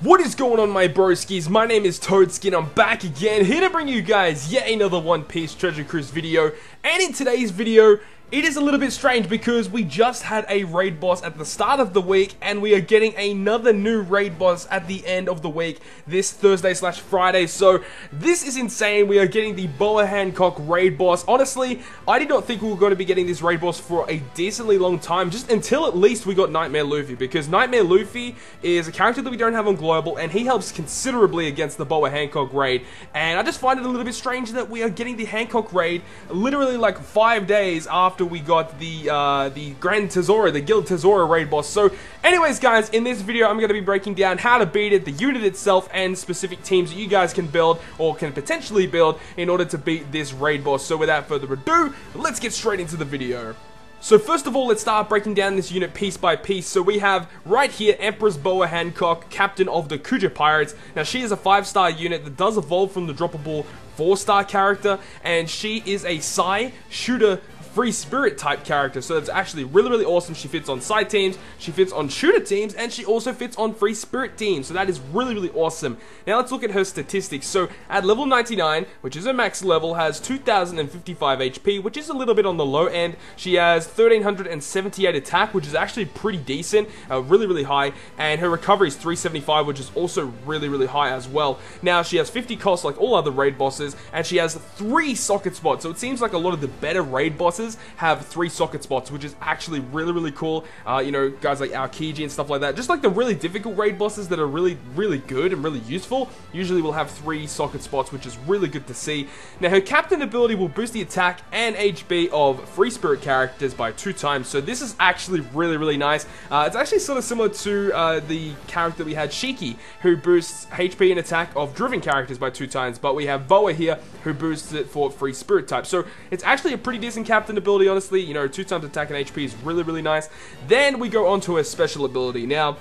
What is going on, my broskiis? My name is Toadskin. I'm back again, here to bring you guys yet another One Piece Treasure Cruise video. And in today's video, it is a little bit strange because we just had a raid boss at the start of the week and we are getting another new raid boss at the end of the week this Thursday/Friday. So this is insane. We are getting the BOA Hancock raid boss. Honestly, I did not think we were going to be getting this raid boss for a decently long time, just until at least we got Nightmare Luffy, because Nightmare Luffy is a character that we don't have on Global and he helps considerably against the BOA Hancock raid. And I just find it a little bit strange that we are getting the Hancock raid literally like 5 days after we got the Grand Tesoro, the Guild Tesoro raid boss. So anyways guys, in this video I'm going to be breaking down how to beat it, the unit itself, and specific teams that you guys can build or can potentially build in order to beat this raid boss. So without further ado, let's get straight into the video. So first of all, let's start breaking down this unit piece by piece. So we have right here Empress BOA Hancock, captain of the Kuja Pirates. Now she is a 5-star unit that does evolve from the droppable 4-star character, and she is a Psy shooter free spirit type character, so that's actually really awesome. She fits on side teams, she fits on shooter teams, and she also fits on free spirit teams, so that is really awesome. Now let's look at her statistics. So at level 99, which is her max level, has 2055 HP, which is a little bit on the low end. She has 1378 attack, which is actually pretty decent, really high, and her recovery is 375, which is also really high as well. Now she has 50 cost like all other raid bosses, and she has 3 socket spots, so it seems like a lot of the better raid bosses have 3 socket spots, which is actually really cool. You know, guys like Aokiji and stuff like that, just like the really difficult raid bosses that are really good and really useful, usually will have 3 socket spots, which is really good to see. Now her captain ability will boost the attack and HP of free spirit characters by 2 times, so this is actually really nice. It's actually sort of similar to the character we had, Shiki, who boosts HP and attack of driven characters by 2 times, but we have Boa here who boosts it for free spirit type. So it's actually a pretty decent captain ability, honestly. You know, 2 times attack and HP is really nice. Then we go on to her special ability. Now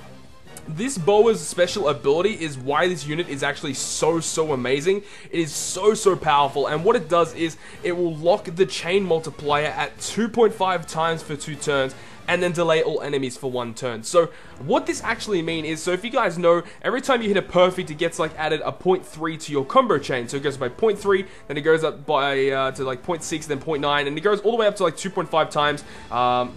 this Boa's special ability is why this unit is actually so amazing. It is so powerful, and what it does is it will lock the chain multiplier at 2.5 times for 2 turns, and then delay all enemies for 1 turn. So what this actually means is, so if you guys know, every time you hit a perfect, it gets like added a 0.3 to your combo chain. So it goes by 0.3, then it goes up by to like 0.6, then 0.9, and it goes all the way up to like 2.5 times,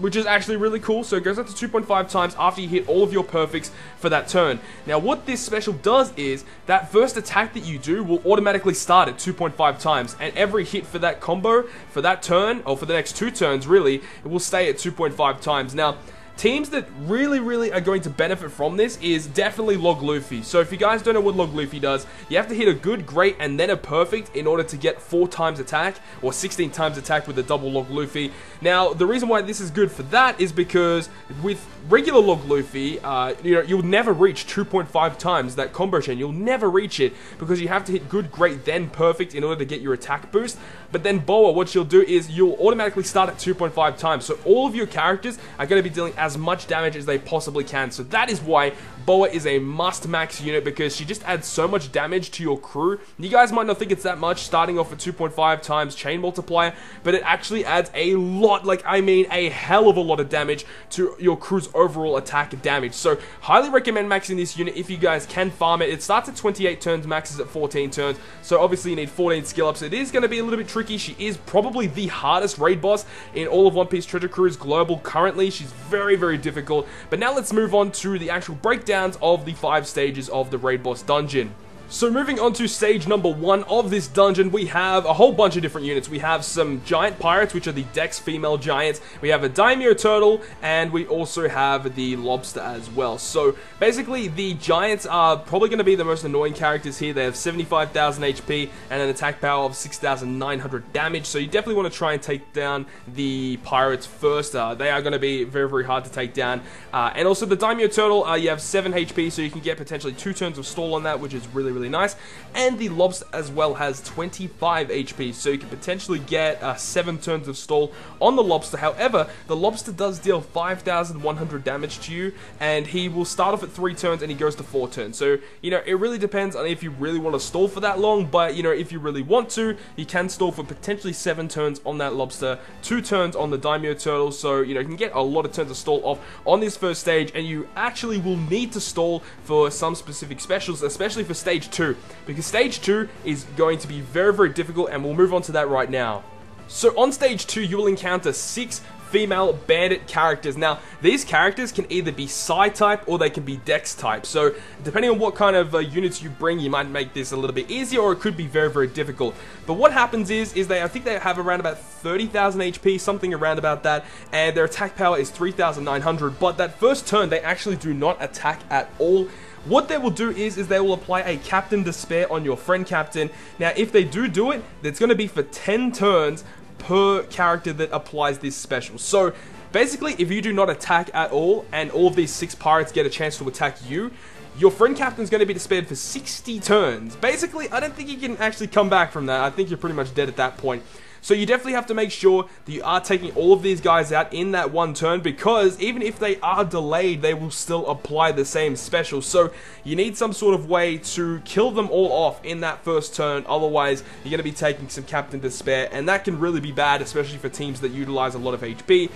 which is actually really cool. So it goes up to 2.5 times after you hit all of your perfects for that turn. Now what this special does is that first attack that you do will automatically start at 2.5 times, and every hit for that combo for that turn, or for the next 2 turns really, it will stay at 2.5 times. Now, teams that really are going to benefit from this is definitely Log Luffy. So if you guys don't know what Log Luffy does, you have to hit a good, great, and then a perfect in order to get 4 times attack, or 16 times attack with a double Log Luffy. Now, the reason why this is good for that is because with regular Log Luffy, you know, you'll never reach 2.5 times that combo chain. You'll never reach it because you have to hit good, great, then perfect in order to get your attack boost. But then Boa, what she'll do is you'll automatically start at 2.5 times. So all of your characters are going to be dealing as much damage as they possibly can. So that is why Boa is a must max unit, because she just adds so much damage to your crew. You guys might not think it's that much starting off at 2.5 times chain multiplier, but it actually adds a lot, like I mean a hell of a lot of damage to your crew's overall attack damage. So highly recommend maxing this unit if you guys can farm it. It starts at 28 turns, maxes at 14 turns, so obviously you need 14 skill ups. It is going to be a little bit tricky. She is probably the hardest raid boss in all of One Piece Treasure Cruise Global currently. She's very difficult. But now let's move on to the actual breakdowns of the 5 stages of the raid boss dungeon. So moving on to stage number 1 of this dungeon, we have a whole bunch of different units. We have some giant pirates, which are the Dex female giants. We have a daimyo turtle, and we also have the lobster as well. So basically, the giants are probably going to be the most annoying characters here. They have 75,000 HP and an attack power of 6,900 damage. So you definitely want to try and take down the pirates first. They are going to be very hard to take down. And also the daimyo turtle, you have 7 HP, so you can get potentially 2 turns of stall on that, which is really really nice. And the Lobster as well has 25 HP, so you can potentially get 7 turns of stall on the Lobster. However, the Lobster does deal 5,100 damage to you, and he will start off at 3 turns and he goes to 4 turns. So, you know, it really depends on if you really want to stall for that long, but, you know, if you really want to, you can stall for potentially 7 turns on that Lobster, 2 turns on the Daimyo Turtle, so, you know, you can get a lot of turns of stall off on this first stage, and you actually will need to stall for some specific specials, especially for stage 2, because stage 2 is going to be very, very difficult, and we'll move on to that right now. So on stage 2, you will encounter 6 female bandit characters. Now, these characters can either be Psi type or they can be Dex type. So, depending on what kind of units you bring, you might make this a little bit easier, or it could be very, very difficult. But what happens is I think they have around about 30,000 HP, something around about that, and their attack power is 3,900. But that first turn, they actually do not attack at all. What they will do is they will apply a Captain Despair on your friend captain. Now, if they do it, it's going to be for 10 turns per character that applies this special. So basically, if you do not attack at all and all of these 6 pirates get a chance to attack you, your friend captain is going to be despaired for 60 turns. Basically, I don't think you can actually come back from that. I think you're pretty much dead at that point. So you definitely have to make sure that you are taking all of these guys out in that one turn, because even if they are delayed, they will still apply the same special. So you need some sort of way to kill them all off in that first turn, otherwise you're going to be taking some Captain Despair, and that can really be bad, especially for teams that utilize a lot of HP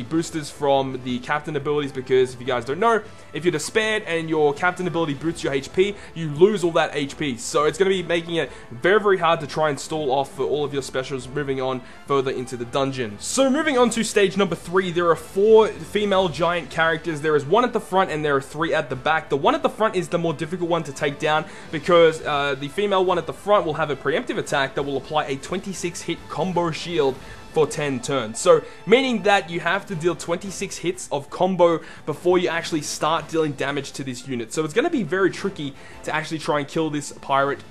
boosters from the captain abilities, because if you guys don't know, if you're despaired and your captain ability boosts your HP, you lose all that HP. So it's going to be making it very, very hard to try and stall off for all of your specials moving on further into the dungeon. So moving on to stage number 3, there are 4 female giant characters. There is 1 at the front and there are 3 at the back. The one at the front is the more difficult one to take down, because the female one at the front will have a preemptive attack that will apply a 26 hit combo shield for 10 turns. So, meaning that you have to deal 26 hits of combo before you actually start dealing damage to this unit. So it's going to be very tricky to actually try and kill this pirate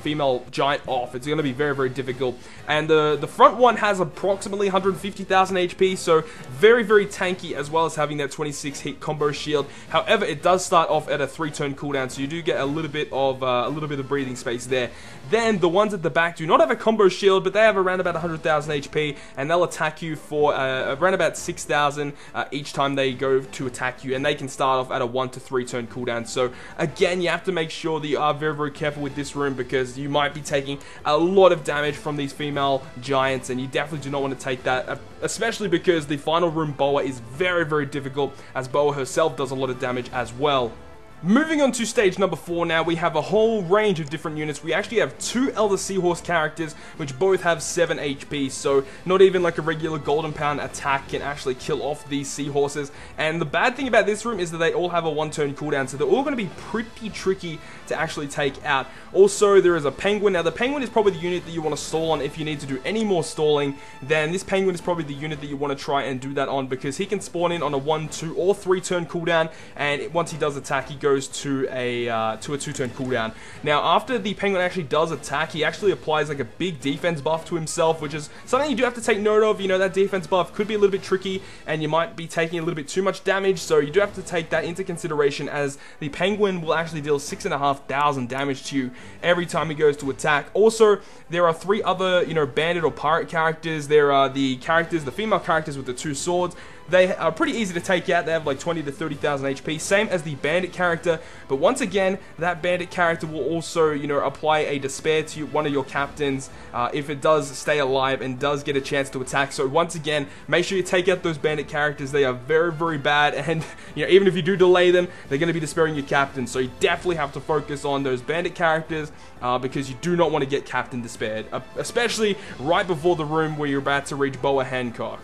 female giant off. It's going to be very, very difficult. And the front one has approximately 150,000 HP, so very, very tanky, as well as having that 26 hit combo shield. However, it does start off at a 3-turn cooldown, so you do get a little bit of breathing space there. Then the ones at the back do not have a combo shield, but they have around about 100,000 HP, and they'll attack you for around about 6,000 each time they go to attack you, and they can start off at a 1 to 3 turn cooldown. So again, you have to make sure that you are very, very careful with this room, because you might be taking a lot of damage from these female giants, and you definitely do not want to take that, especially because the final room BOA is very, very difficult, as BOA herself does a lot of damage as well. Moving on to stage number 4 now, we have a whole range of different units. We actually have 2 Elder Seahorse characters, which both have 7 HP, so not even like a regular Golden Pound attack can actually kill off these seahorses. And the bad thing about this room is that they all have a 1-turn cooldown, so they're all going to be pretty tricky to actually take out. Also, there is a Penguin. Now, the Penguin is probably the unit that you want to stall on if you need to do any more stalling. Then this Penguin is probably the unit that you want to try and do that on, because he can spawn in on a 1, 2, or 3-turn cooldown, and once he does attack, he goes to a 2-turn cooldown. Now, after the Penguin actually does attack, he actually applies like a big defense buff to himself, which is something you do have to take note of. You know, that defense buff could be a little bit tricky, and you might be taking a little bit too much damage, so you do have to take that into consideration, as the Penguin will actually deal 6,500 damage to you every time he goes to attack. Also, there are 3 other, you know, bandit or pirate characters. There are the female characters with the 2 swords. They are pretty easy to take out. They have like 20 to 30,000 HP, same as the bandit character. But once again, that bandit character will also, you know, apply a despair to one of your captains if it does stay alive and does get a chance to attack. So once again, make sure you take out those bandit characters. They are very, very bad, and you know, even if you do delay them, they're going to be despairing your captain. So you definitely have to focus on those bandit characters, because you do not want to get captain despaired, especially right before the room where you're about to reach BOA Hancock.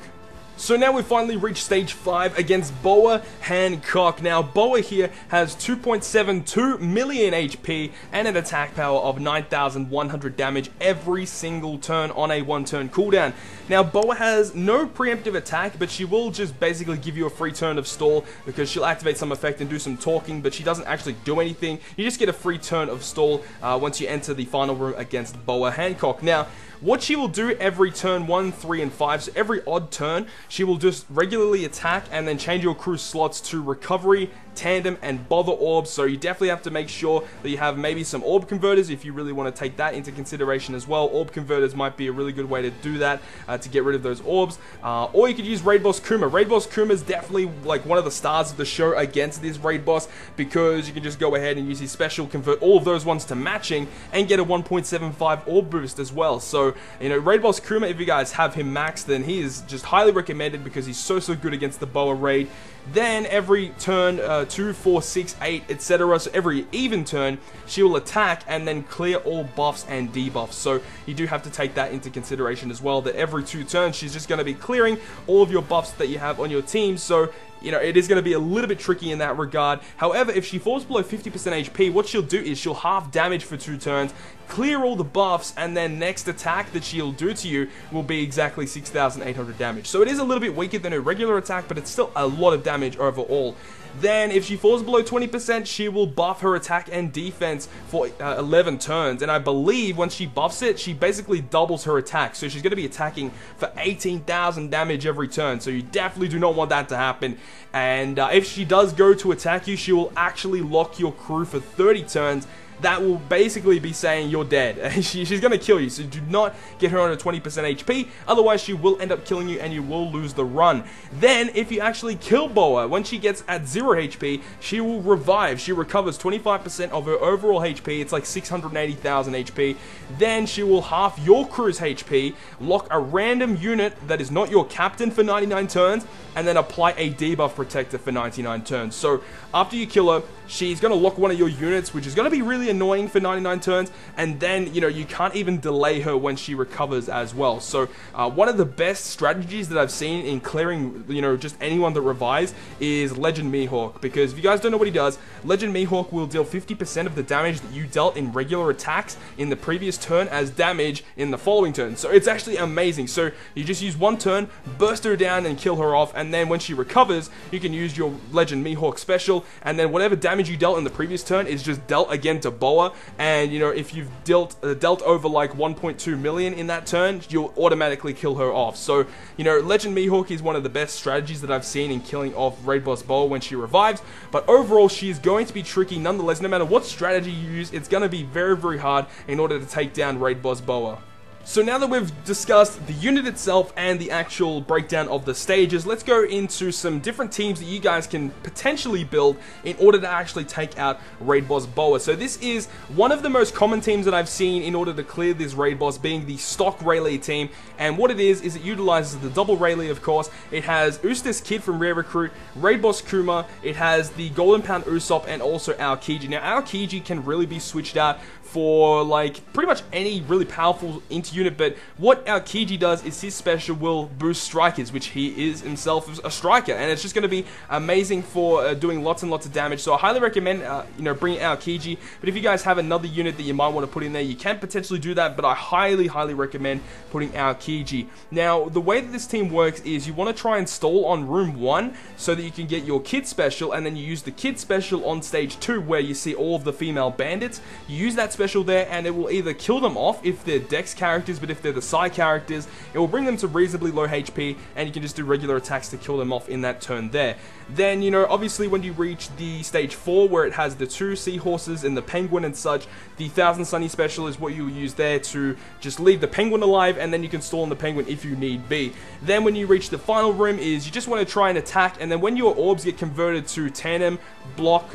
So now we've finally reached stage 5 against BOA Hancock. Now, BOA here has 2.72 million HP and an attack power of 9,100 damage every single turn on a 1-turn cooldown. Now, BOA has no preemptive attack, but she will just basically give you a free turn of stall, because she'll activate some effect and do some talking, but she doesn't actually do anything. You just get a free turn of stall once you enter the final room against BOA Hancock. Now, what she will do every turn 1, 3, and 5, so every odd turn, she will just regularly attack and then change your crew slots to recovery, tandem, and bother orbs. So you definitely have to make sure that you have maybe some orb converters if you really want to take that into consideration as well. Orb converters might be a really good way to do that, to get rid of those orbs. Or you could use Raid Boss Kuma. Raid Boss Kuma is definitely like one of the stars of the show against this raid boss, because you can just go ahead and use his special, convert all of those ones to matching, and get a 1.75 orb boost as well. So, you know, Raid Boss Kuma, if you guys have him maxed, then he is just highly recommended because he's so good against the BOA raid. Then every turn, 2, 4, 6, 8, etc. So every even turn, she will attack and then clear all buffs and debuffs. So you do have to take that into consideration as well, that every 2 turns, she's just going to be clearing all of your buffs that you have on your team. So, you know, it is going to be a little bit tricky in that regard. However, if she falls below 50% HP, what she'll do is she'll half damage for 2 turns, clear all the buffs, and then next attack that she'll do to you will be exactly 6,800 damage. So it is a little bit weaker than her regular attack, but it's still a lot of damage overall. Then, if she falls below 20%, she will buff her attack and defense for 11 turns. And I believe once she buffs it, she basically doubles her attack. So she's going to be attacking for 18,000 damage every turn. So you definitely do not want that to happen. And if she does go to attack you, she will actually lock your crew for 30 turns. That will basically be saying you're dead. She's going to kill you, so do not get her on a 20% HP, otherwise she will end up killing you and you will lose the run. Then, if you actually kill BOA, when she gets at 0 HP, she will revive. She recovers 25% of her overall HP, it's like 680,000 HP. Then she will half your crew's HP, lock a random unit that is not your captain for 99 turns, and then apply a debuff protector for 99 turns. So, after you kill her, she's going to lock one of your units, which is going to be really annoying for 99 turns, and then, you know, you can't even delay her when she recovers as well. So, one of the best strategies that I've seen in clearing, you know, just anyone that revives is Legend Mihawk, because if you guys don't know what he does, Legend Mihawk will deal 50% of the damage that you dealt in regular attacks in the previous turn as damage in the following turn. So, it's actually amazing. So, you just use one turn, burst her down and kill her off, and then when she recovers, you can use your Legend Mihawk special, and then whatever damage you dealt in the previous turn is just dealt again to BOA. And, you know, if you've dealt over like 1.2 million in that turn, you'll automatically kill her off. So, you know, Legend Mihawk is one of the best strategies that I've seen in killing off Raid Boss BOA when she revives. But overall, she is going to be tricky nonetheless. No matter what strategy you use, it's going to be very hard in order to take down Raid Boss BOA. So now that we've discussed the unit itself and the actual breakdown of the stages, let's go into some different teams that you guys can potentially build in order to actually take out Raid Boss BOA. So this is one of the most common teams that I've seen in order to clear this Raid Boss, being the stock Rayleigh team. And what it is it utilizes the double Rayleigh, of course. It has Eustace Kid from Rare Recruit, Raid Boss Kuma, it has the Golden Pound Usopp, and also Aokiji. Now Aokiji can really be switched out for like pretty much any really powerful inter-unit, but what Aokiji does is his special will boost strikers, which he is himself a striker, and it's just going to be amazing for doing lots and lots of damage. So I highly recommend you know, bringing Aokiji. But if you guys have another unit that you might want to put in there, you can potentially do that, but I highly recommend putting Aokiji. Now the way that this team works is you want to try and stall on room 1 so that you can get your kid special, and then you use the kid special on stage 2 where you see all of the female bandits. You use that special there, and it will either kill them off if they're Dex characters, but if they're the Psi characters, it will bring them to reasonably low HP, and you can just do regular attacks to kill them off in that turn there. Then, you know, obviously when you reach the stage 4 where it has the 2 seahorses and the penguin and such, the 1000 Sunny special is what you will use there to just leave the penguin alive, and then you can stall on the penguin if you need be. Then when you reach the final room is you just want to try and attack, and then when your orbs get converted to tandem, block,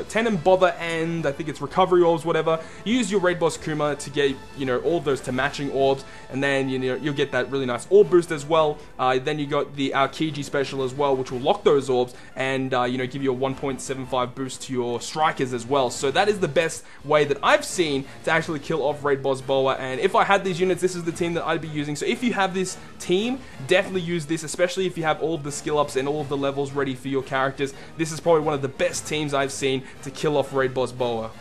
tandem, bother, and I think it's recovery orbs, whatever, use your Raid Boss Kuma to get, you know, all of those to matching orbs, and then, you know, you'll get that really nice orb boost as well. Then you got the Aokiji special as well, which will lock those orbs and you know, give you a 1.75 boost to your strikers as well. So that is the best way that I've seen to actually kill off Raid Boss BOA, and if I had these units, this is the team that I'd be using. So if you have this team, definitely use this, especially if you have all of the skill ups and all of the levels ready for your characters. This is probably one of the best teams I've seen to kill off Raid Boss BOA.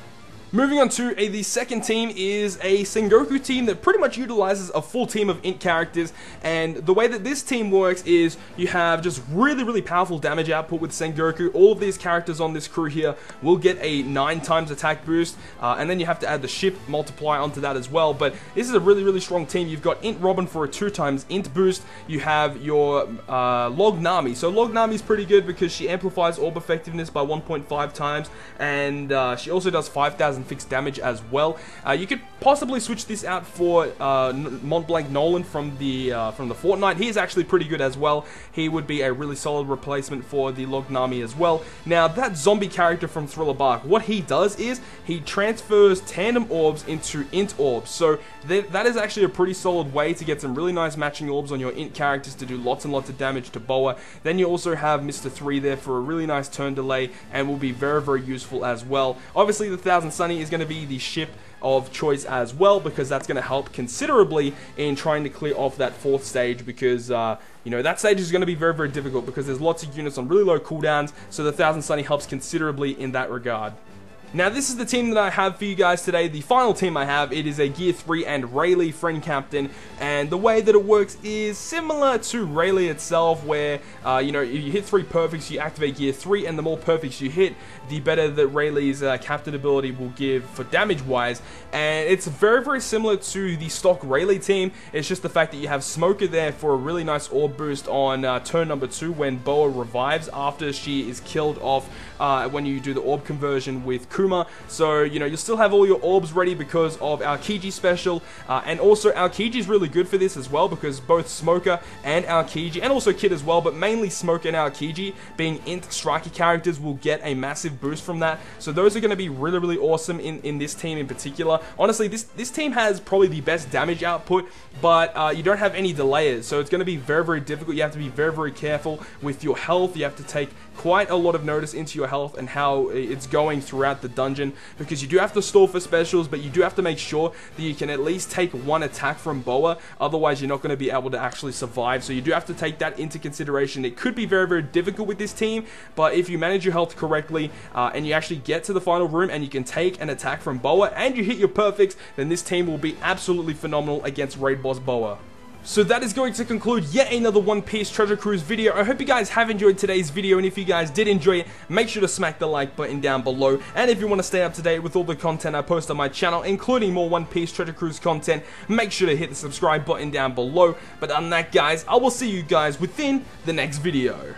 Moving on to the second team is a Sengoku team that pretty much utilizes a full team of int characters, and the way that this team works is you have just really powerful damage output with Sengoku. All of these characters on this crew here will get a 9 times attack boost, and then you have to add the ship multiplier onto that as well, but this is a really strong team. You've got Int Robin for a 2 times int boost. You have your Log Nami. So Log Nami is pretty good because she amplifies orb effectiveness by 1.5 times, and she also does 5,000 fixed damage as well. You could possibly switch this out for Mont Blanc Nolan from the Fortnite. He is actually pretty good as well. He would be a really solid replacement for the Log Nami as well. Now, that zombie character from Thriller Bark, what he does is he transfers tandem orbs into int orbs. So that is actually a pretty solid way to get some really nice matching orbs on your int characters to do lots and lots of damage to BOA. Then you also have Mr. 3 there for a really nice turn delay and will be very useful as well. Obviously, the Thousand Sunny is going to be the ship of choice as well, because that's going to help considerably in trying to clear off that 4th stage, because you know, that stage is going to be very difficult because there's lots of units on really low cooldowns, so the Thousand Sunny helps considerably in that regard. Now, this is the team that I have for you guys today, the final team I have. It is a Gear 3 and Rayleigh friend captain, and the way that it works is similar to Rayleigh itself, where, you know, if you hit 3 perfects, you activate Gear 3, and the more perfects you hit, the better that Rayleigh's captain ability will give for damage-wise, and it's very similar to the stock Rayleigh team. It's just the fact that you have Smoker there for a really nice orb boost on turn number 2 when BOA revives after she is killed off when you do the orb conversion with Kuma. So, you know, you'll still have all your orbs ready because of our Kiji special, and also our Kiji is really good for this as well, because both Smoker and our Kiji, and also Kid as well, but mainly Smoker and our Kiji, being int striker characters, will get a massive boost from that. So those are going to be really awesome in this team in particular. Honestly, this team has probably the best damage output, but you don't have any delayers, so it's going to be very difficult. You have to be very careful with your health. You have to take quite a lot of notice into your health and how it's going throughout the dungeon, because you do have to stall for specials, but you do have to make sure that you can at least take 1 attack from BOA, otherwise you're not going to be able to actually survive. So you do have to take that into consideration. It could be very difficult with this team, but if you manage your health correctly and you actually get to the final room and you can take an attack from BOA and you hit your perfects, then this team will be absolutely phenomenal against Raid Boss BOA. So that is going to conclude yet another One Piece Treasure Cruise video. I hope you guys have enjoyed today's video, and if you guys did enjoy it, make sure to smack the like button down below. And if you want to stay up to date with all the content I post on my channel, including more One Piece Treasure Cruise content, make sure to hit the subscribe button down below. But other than that, guys, I will see you guys within the next video.